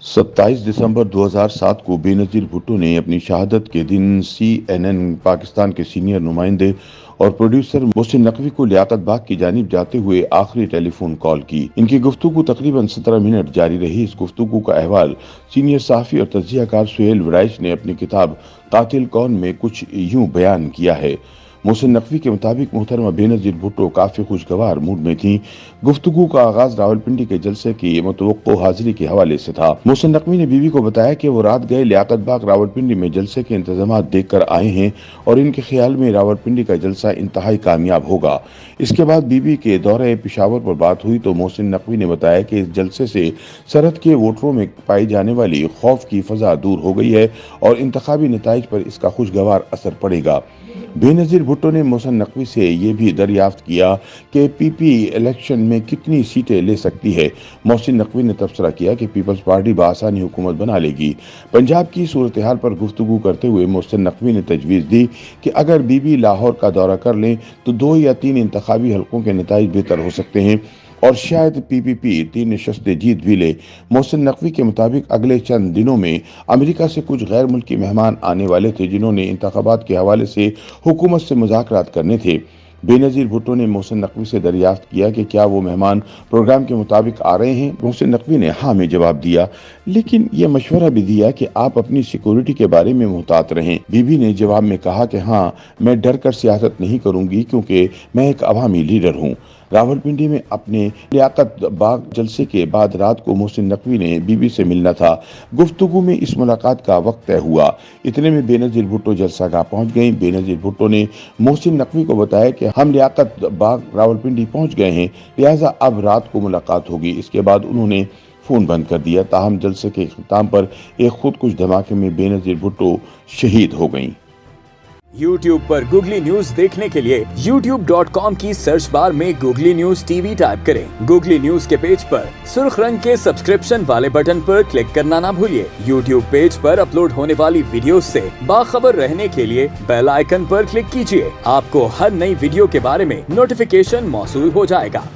27 दिसंबर 2007 को बेनज़ीर भुट्टो ने अपनी शहादत के दिन CNN पाकिस्तान के सीनियर नुमाइंदे और प्रोड्यूसर मोहसिन नकवी को लियाकत बाग की जानिब जाते हुए आखिरी टेलीफोन कॉल की। इनकी गुफ्तगू तकरीबन 17 मिनट जारी रही। इस गुफ्तगू का अहवाल सीनियर सहाफ़ी और तज्ज़ियाकार सुहेल वराइश ने अपनी किताब कातिल कौन में कुछ यूं बयान किया है। मोहसिन नकवी के मुताबिक मोहतरमा बेनज़ीर भुट्टो काफ़ी खुशगवार मूड में थीं। गुफ्तगू का आगाज रावलपिंडी के जलसे की मतवक्को हाजिरी के हवाले से था। मोहसिन नकवी ने बीवी को बताया कि वो रात गए लियाकत बाग रावलपिंडी में जलसे के इंतजामात देख कर आए हैं और इनके ख्याल में रावलपिंडी का जलसा इंतहाई कामयाब होगा। इसके बाद बीवी के दौरे पेशावर पर बात हुई तो मोहसिन नकवी ने बताया कि इस जलसे से सरहद के वोटरों में पाई जाने वाली खौफ की फजा दूर हो गई है और इंतखाबी नताइज पर इसका खुशगवार असर पड़ेगा। बेनज़ीर भुट्टो ने मोहसिन नकवी से ये भी दरियाफ्त किया कि पीपी इलेक्शन में कितनी सीटें ले सकती है। मोहसिन नकवी ने तबसरा किया कि पीपल्स पार्टी बआसानी हुकूमत बना लेगी। पंजाब की सूरत हाल पर गुफ्तगू करते हुए मोहसिन नकवी ने तजवीज़ दी कि अगर बीबी लाहौर का दौरा कर लें तो 2 या 3 इंतखाबी हलकों के नताइज बेहतर हो सकते हैं और शायद PPP 3 नशस्तें जीत भी ले। मोहसिन नकवी के मुताबिक अगले चंद दिनों में अमेरिका से कुछ गैर मुल्की मेहमान आने वाले थे जिन्होंने इंतखाबात के हवाले से हुकूमत से मुज़ाकरात करने थे। बेनज़ीर भुट्टो ने मोहसिन नकवी से दरियाफ्त किया कि क्या वो मेहमान प्रोग्राम के मुताबिक आ रहे हैं। मोहसिन नकवी ने हाँ में जवाब दिया, लेकिन यह मशवरा भी दिया कि आप अपनी सिक्योरिटी के बारे में मुहतात रहें। बीबी ने जवाब में कहा कि हाँ, मैं डर कर सियासत नहीं करूंगी क्योंकि मैं एक अवामी लीडर हूँ। रावलपिंडी में अपने लियाकत बाग जलसे के बाद रात को मोहसिन नकवी ने बीबी से मिलना था। गुफ्तगू में इस मुलाकात का वक्त तय हुआ। इतने में बेनज़ीर भुट्टो जलसागाह पहुंच गईं। बेनज़ीर भुट्टो ने मोहसिन नकवी को बताया कि हम लियाकत बाग रावलपिंडी पहुंच गए हैं, लिहाजा अब रात को मुलाकात होगी। इसके बाद उन्होंने फ़ोन बंद कर दिया। ताहम जलसे के इख्तिताम पर एक खुदकुश धमाके में बेनज़ीर भुट्टो शहीद हो गईं। YouTube पर गूगली न्यूज देखने के लिए youtube.com की सर्च बार में गूगली न्यूज TV टाइप करें। गूगली न्यूज के पेज पर सुर्ख रंग के सब्सक्रिप्शन वाले बटन पर क्लिक करना ना भूलिए। YouTube पेज पर अपलोड होने वाली वीडियोस से बाखबर रहने के लिए बेल आइकन पर क्लिक कीजिए। आपको हर नई वीडियो के बारे में नोटिफिकेशन मौसूल हो जाएगा।